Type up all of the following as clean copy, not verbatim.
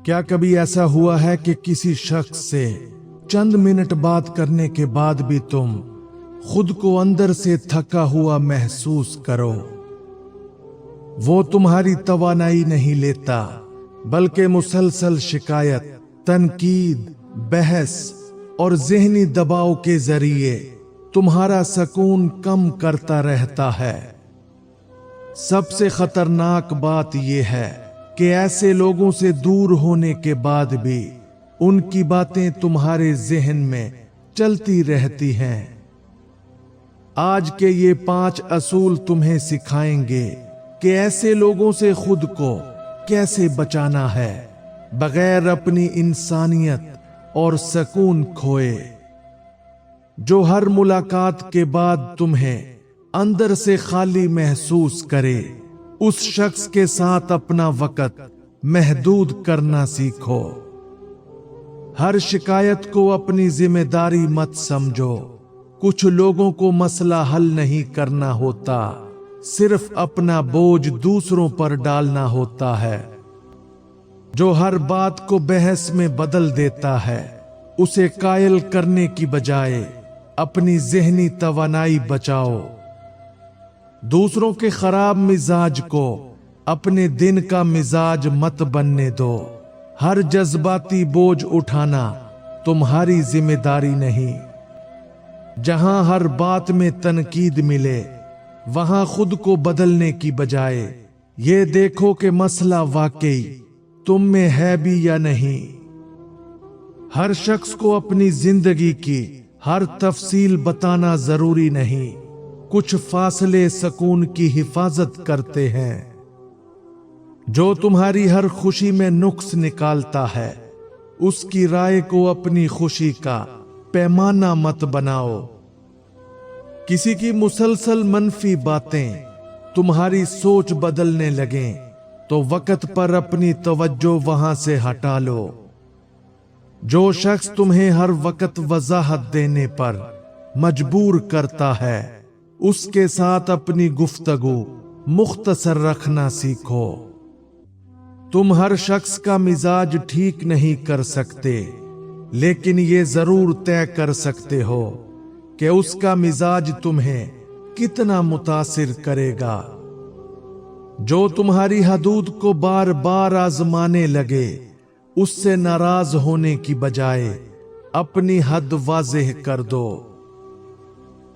क्या कभी ऐसा हुआ है कि किसी शख्स से चंद मिनट बात करने के बाद भी तुम खुद को अंदर से थका हुआ महसूस करो? वो तुम्हारी तवानाई नहीं लेता, बल्कि मुसलसल शिकायत, तनकीद, बहस और ज़हनी दबाव के जरिए तुम्हारा सुकून कम करता रहता है। सबसे खतरनाक बात यह है कि ऐसे लोगों से दूर होने के बाद भी उनकी बातें तुम्हारे ज़हन में चलती रहती हैं। आज के ये 5 असूल तुम्हें सिखाएंगे कि ऐसे लोगों से खुद को कैसे बचाना है बगैर अपनी इंसानियत और सुकून खोए। जो हर मुलाकात के बाद तुम्हें अंदर से खाली महसूस करे, उस शख्स के साथ अपना वक्त महदूद करना सीखो। हर शिकायत को अपनी जिम्मेदारी मत समझो। कुछ लोगों को मसला हल नहीं करना होता, सिर्फ अपना बोझ दूसरों पर डालना होता है। जो हर बात को बहस में बदल देता है, उसे कायल करने की बजाय अपनी ज़हनी तवानाई बचाओ। दूसरों के खराब मिजाज को अपने दिन का मिजाज मत बनने दो। हर जज्बाती बोझ उठाना तुम्हारी जिम्मेदारी नहीं। जहां हर बात में तनकीद मिले, वहां खुद को बदलने की बजाय ये देखो कि मसला वाकई तुम में है भी या नहीं। हर शख्स को अपनी जिंदगी की हर तफसील बताना जरूरी नहीं। कुछ फासले सुकून की हिफाजत करते हैं। जो तुम्हारी हर खुशी में नुक्स निकालता है, उसकी राय को अपनी खुशी का पैमाना मत बनाओ। किसी की मुसलसल मनफी बातें तुम्हारी सोच बदलने लगें, तो वक्त पर अपनी तवज्जो वहां से हटा लो। जो शख्स तुम्हें हर वक्त वजाहत देने पर मजबूर करता है, उसके साथ अपनी गुफ्तगू मुख्तसर रखना सीखो। तुम हर शख्स का मिजाज ठीक नहीं कर सकते, लेकिन ये जरूर तय कर सकते हो कि उसका मिजाज तुम्हें कितना मुतासिर करेगा। जो तुम्हारी हदूद को बार बार आजमाने लगे, उससे नाराज होने की बजाय अपनी हद वाज़ेह कर दो।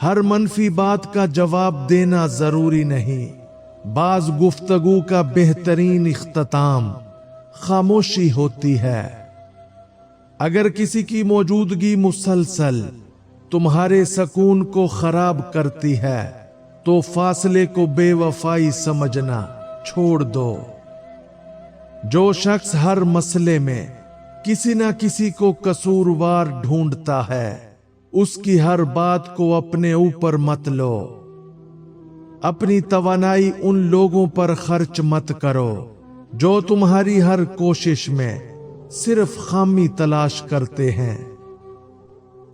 हर मनफी बात का जवाब देना जरूरी नहीं। बाज गुफ्तगू का बेहतरीन इख्तिताम खामोशी होती है। अगर किसी की मौजूदगी मुसलसल तुम्हारे सुकून को खराब करती है, तो फासले को बेवफाई समझना छोड़ दो। जो शख्स हर मसले में किसी न किसी को कसूरवार ढूंढता है, उसकी हर बात को अपने ऊपर मत लो। अपनी तवानाई उन लोगों पर खर्च मत करो जो तुम्हारी हर कोशिश में सिर्फ खामी तलाश करते हैं।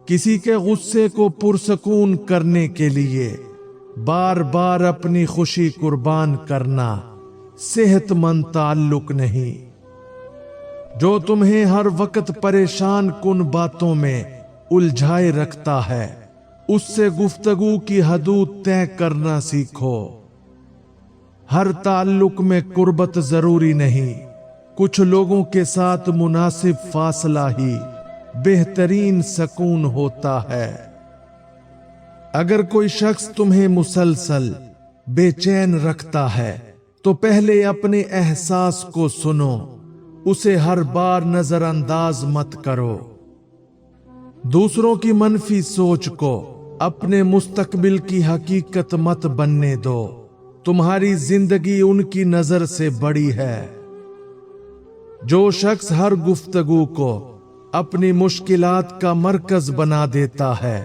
किसी के गुस्से को पुरसकून करने के लिए बार बार अपनी खुशी कुर्बान करना सेहतमंद ताल्लुक नहीं। जो तुम्हें हर वक्त परेशान कुन बातों में उलझाए रखता है, उससे गुफ्तगू की हदूद तय करना सीखो। हर ताल्लुक में कुर्बत जरूरी नहीं। कुछ लोगों के साथ मुनासिब फासला ही बेहतरीन सुकून होता है। अगर कोई शख्स तुम्हें मुसलसल बेचैन रखता है, तो पहले अपने एहसास को सुनो। उसे हर बार नजरअंदाज मत करो। दूसरों की मनफी सोच को अपने मुस्तकबिल की हकीकत मत बनने दो। तुम्हारी जिंदगी उनकी नजर से बड़ी है। जो शख्स हर गुफ्तगू को अपनी मुश्किलात का मरकज बना देता है,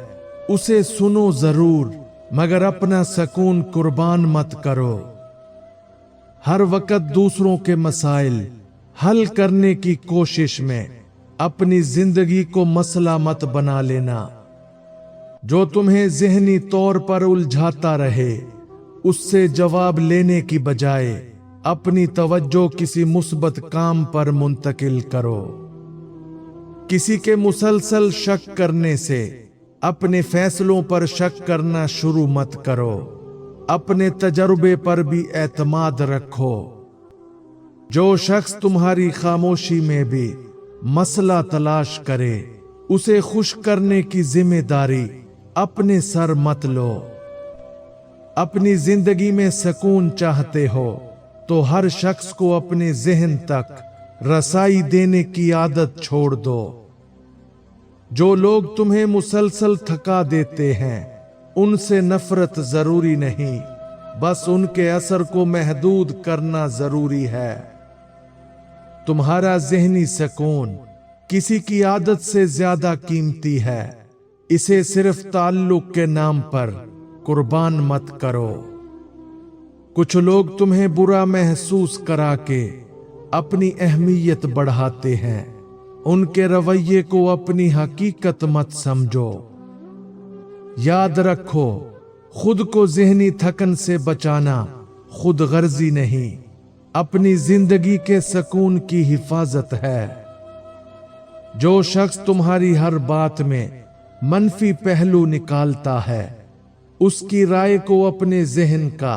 उसे सुनो जरूर, मगर अपना सुकून कुर्बान मत करो। हर वक्त दूसरों के मसाइल हल करने की कोशिश में अपनी जिंदगी को मसला मत बना लेना। जो तुम्हें ज़हनी तौर पर उलझाता रहे, उससे जवाब लेने की बजाय अपनी तवज्जो किसी मुस्बत काम पर मुंतकिल करो। किसी के मुसलसल शक करने से अपने फैसलों पर शक करना शुरू मत करो। अपने तजर्बे पर भी एतमाद रखो। जो शख्स तुम्हारी खामोशी में भी मसला तलाश करे, उसे खुश करने की जिम्मेदारी अपने सर मत लो। अपनी जिंदगी में सुकून चाहते हो तो हर शख्स को अपने ज़हन तक रसाई देने की आदत छोड़ दो। जो लोग तुम्हें मुसलसल थका देते हैं, उनसे नफरत जरूरी नहीं, बस उनके असर को महदूद करना जरूरी है। तुम्हारा ज़हनी सुकून किसी की आदत से ज्यादा कीमती है। इसे सिर्फ ताल्लुक के नाम पर कुर्बान मत करो। कुछ लोग तुम्हें बुरा महसूस करा के अपनी अहमियत बढ़ाते हैं। उनके रवैये को अपनी हकीकत मत समझो। याद रखो, खुद को ज़हनी थकन से बचाना खुद गर्जी नहीं, अपनी जिंदगी के सुकून की हिफाजत है। जो शख्स तुम्हारी हर बात में मनफी पहलू निकालता है, उसकी राय को अपने ज़हन का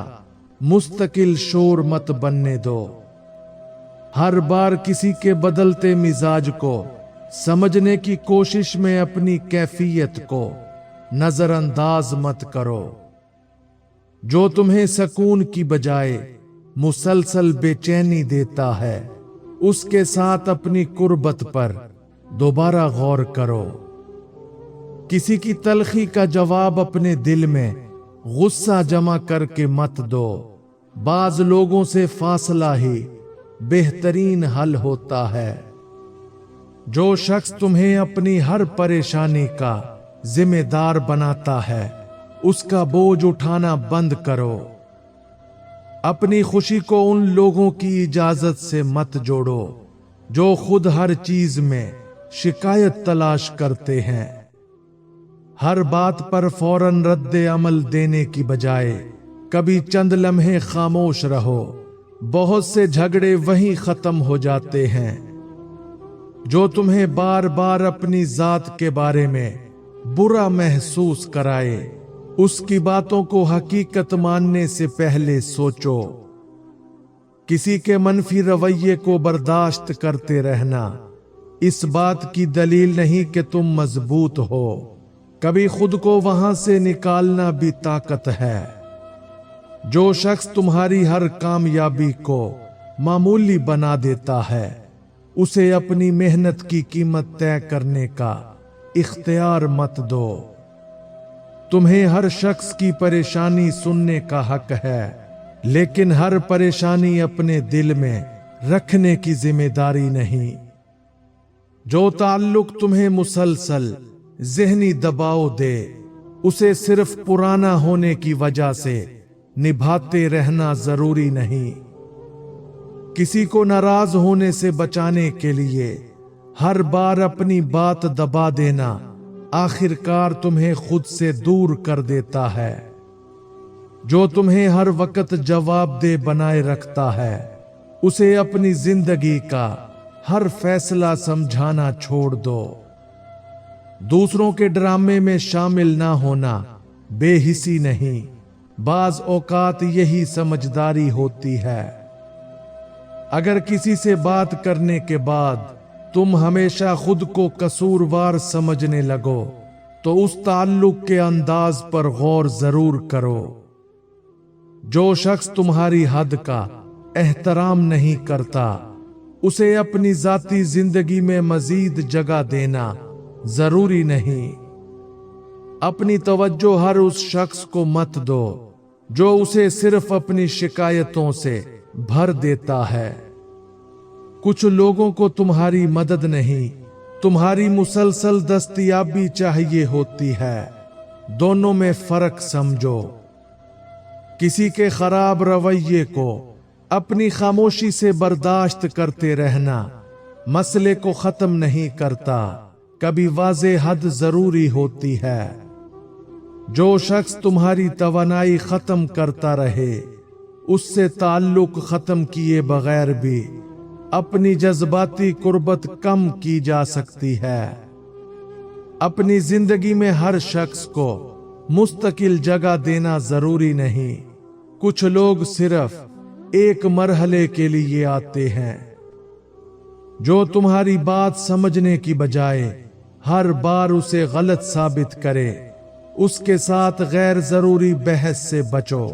मुस्तकिल शोर मत बनने दो। हर बार किसी के बदलते मिजाज को समझने की कोशिश में अपनी कैफियत को नजरअंदाज मत करो। जो तुम्हें सुकून की बजाय मुसलसल बेचैनी देता है, उसके साथ अपनी कुर्बत पर दोबारा गौर करो। किसी की तलखी का जवाब अपने दिल में गुस्सा जमा करके मत दो। बाज लोगों से फासला ही बेहतरीन हल होता है। जो शख्स तुम्हें अपनी हर परेशानी का जिम्मेदार बनाता है, उसका बोझ उठाना बंद करो। अपनी खुशी को उन लोगों की इजाजत से मत जोड़ो जो खुद हर चीज में शिकायत तलाश करते हैं। हर बात पर फौरन रद्दे अमल देने की बजाय कभी चंद लम्हे खामोश रहो। बहुत से झगड़े वहीं खत्म हो जाते हैं। जो तुम्हें बार बार अपनी जात के बारे में बुरा महसूस कराए, उसकी बातों को हकीकत मानने से पहले सोचो। किसी के मनफी रवैये को बर्दाश्त करते रहना इस बात की दलील नहीं कि तुम मजबूत हो। कभी खुद को वहां से निकालना भी ताकत है। जो शख्स तुम्हारी हर कामयाबी को मामूली बना देता है, उसे अपनी मेहनत की कीमत तय करने का इख्तियार मत दो। तुम्हें हर शख्स की परेशानी सुनने का हक है, लेकिन हर परेशानी अपने दिल में रखने की जिम्मेदारी नहीं। जो ताल्लुक तुम्हें मुसलसल ज़हनी दबाव दे, उसे सिर्फ पुराना होने की वजह से निभाते रहना जरूरी नहीं। किसी को नाराज होने से बचाने के लिए हर बार अपनी बात दबा देना आखिरकार तुम्हें खुद से दूर कर देता है। जो तुम्हें हर वक्त जवाबदेह बनाए रखता है, उसे अपनी जिंदगी का हर फैसला समझाना छोड़ दो। दूसरों के ड्रामे में शामिल ना होना बेहिसी नहीं, बाज औकात यही समझदारी होती है। अगर किसी से बात करने के बाद तुम हमेशा खुद को कसूरवार समझने लगो, तो उस ताल्लुक के अंदाज पर गौर जरूर करो। जो शख्स तुम्हारी हद का एहतराम नहीं करता, उसे अपनी जाती जिंदगी में मजीद जगह देना जरूरी नहीं। अपनी तवज्जो हर उस शख्स को मत दो जो उसे सिर्फ अपनी शिकायतों से भर देता है। कुछ लोगों को तुम्हारी मदद नहीं, तुम्हारी मुसलसल दस्तयाबी चाहिए होती है। दोनों में फर्क समझो। किसी के खराब रवैये को अपनी खामोशी से बर्दाश्त करते रहना मसले को खत्म नहीं करता, कभी वाज़े हद जरूरी होती है। जो शख्स तुम्हारी तवानाई खत्म करता रहे, اس سے تعلق ختم کیے بغیر بھی اپنی جذباتی قربت کم کی جا سکتی ہے۔ اپنی زندگی میں ہر شخص کو مستقل جگہ دینا ضروری نہیں۔ کچھ لوگ صرف ایک مرحلے کے لیے آتے ہیں، جو تمہاری بات سمجھنے کی بجائے ہر بار اسے غلط ثابت کرے۔ اس کے ساتھ غیر ضروری بحث سے بچو۔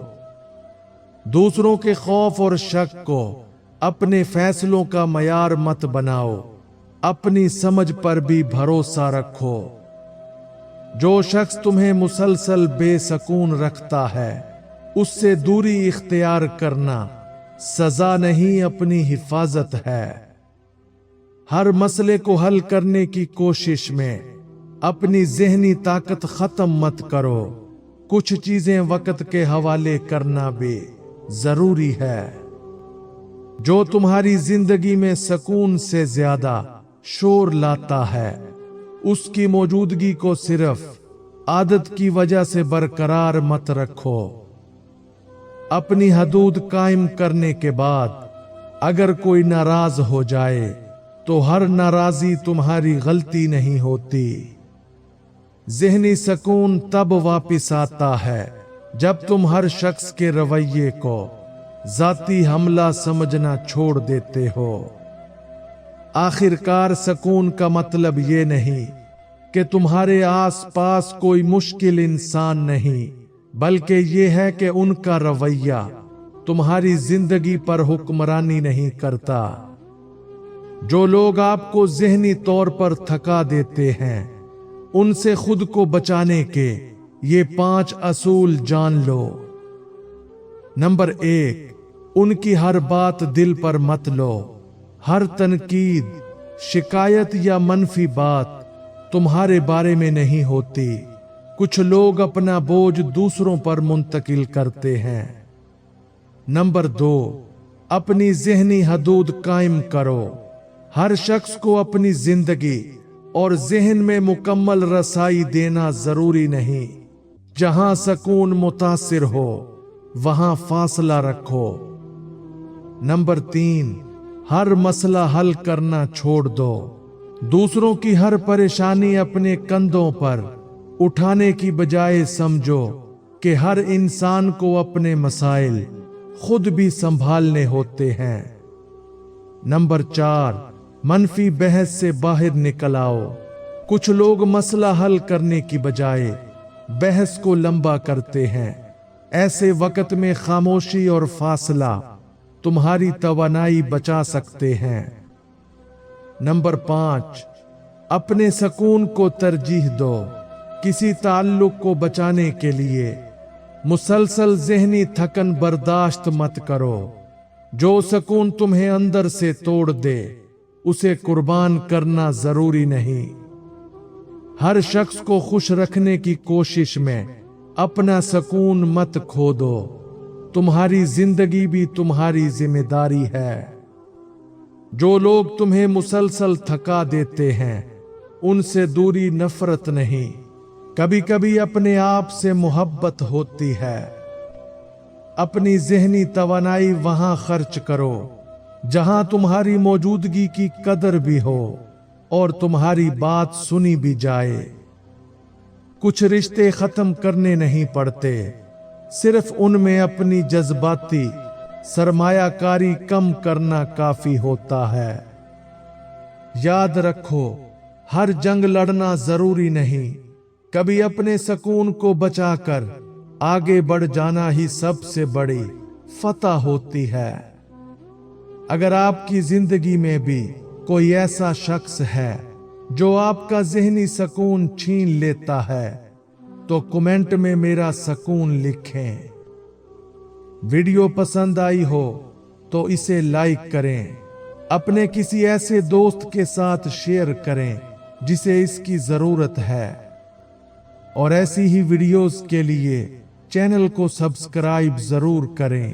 دوسروں کے خوف اور شک کو اپنے فیصلوں کا معیار مت بناؤ، اپنی سمجھ پر بھی بھروسہ رکھو۔ جو شخص تمہیں مسلسل بے سکون رکھتا ہے، اس سے دوری اختیار کرنا سزا نہیں، اپنی حفاظت ہے۔ ہر مسئلے کو حل کرنے کی کوشش میں اپنی ذہنی طاقت ختم مت کرو۔ کچھ چیزیں وقت کے حوالے کرنا بھی ضروری ہے۔ جو تمہاری زندگی میں سکون سے زیادہ شور لاتا ہے، اس کی موجودگی کو صرف عادت کی وجہ سے برقرار مت رکھو۔ اپنی حدود قائم کرنے کے بعد اگر کوئی ناراض ہو جائے تو ہر ناراضی تمہاری غلطی نہیں ہوتی۔ ذہنی سکون تب واپس آتا ہے جب تم ہر شخص کے رویے کو ذاتی حملہ سمجھنا چھوڑ دیتے ہو۔ آخر کار سکون کا مطلب یہ نہیں کہ تمہارے آس پاس کوئی مشکل انسان نہیں، بلکہ یہ ہے کہ ان کا رویہ تمہاری زندگی پر حکمرانی نہیں کرتا۔ جو لوگ آپ کو ذہنی طور پر تھکا دیتے ہیں، ان سے خود کو بچانے کے یہ 5 اصول جان لو۔ نمبر 1، ان کی ہر بات دل پر مت لو۔ ہر تنقید، شکایت یا منفی بات تمہارے بارے میں نہیں ہوتی۔ کچھ لوگ اپنا بوجھ دوسروں پر منتقل کرتے ہیں۔ نمبر 2، اپنی ذہنی حدود قائم کرو۔ ہر شخص کو اپنی زندگی اور ذہن میں مکمل رسائی دینا ضروری نہیں۔ جہاں سکون متاثر ہو، وہاں فاصلہ رکھو۔ نمبر 3، ہر مسئلہ حل کرنا چھوڑ دو۔ دوسروں کی ہر پریشانی اپنے کندھوں پر اٹھانے کی بجائے سمجھو کہ ہر انسان کو اپنے مسائل خود بھی سنبھالنے ہوتے ہیں۔ نمبر 4، منفی بحث سے باہر نکل آؤ۔ کچھ لوگ مسئلہ حل کرنے کی بجائے بحث کو لمبا کرتے ہیں۔ ایسے وقت میں خاموشی اور فاصلہ تمہاری توانائی بچا سکتے ہیں۔ نمبر 5، اپنے سکون کو ترجیح دو۔ کسی تعلق کو بچانے کے لیے مسلسل ذہنی تھکن برداشت مت کرو۔ جو سکون تمہیں اندر سے توڑ دے، اسے قربان کرنا ضروری نہیں۔ ہر شخص کو خوش رکھنے کی کوشش میں اپنا سکون مت کھو دو۔ تمہاری زندگی بھی تمہاری ذمہ داری ہے۔ جو لوگ تمہیں مسلسل تھکا دیتے ہیں، ان سے دوری نفرت نہیں، کبھی کبھی اپنے آپ سے محبت ہوتی ہے۔ اپنی ذہنی توانائی وہاں خرچ کرو جہاں تمہاری موجودگی کی قدر بھی ہو اور تمہاری بات سنی بھی جائے۔ کچھ رشتے ختم کرنے نہیں پڑتے، صرف ان میں اپنی جذباتی سرمایہ کاری کم کرنا کافی ہوتا ہے۔ یاد رکھو، ہر جنگ لڑنا ضروری نہیں، کبھی اپنے سکون کو بچا کر آگے بڑھ جانا ہی سب سے بڑی فتح ہوتی ہے۔ اگر آپ کی زندگی میں بھی کوئی ایسا شخص ہے جو آپ کا ذہنی سکون چھین لیتا ہے، تو کمنٹ میں میرا سکون لکھیں۔ ویڈیو پسند آئی ہو تو اسے لائک کریں، اپنے کسی ایسے دوست کے ساتھ شیئر کریں جسے اس کی ضرورت ہے، اور ایسی ہی ویڈیوز کے لیے چینل کو سبسکرائب ضرور کریں۔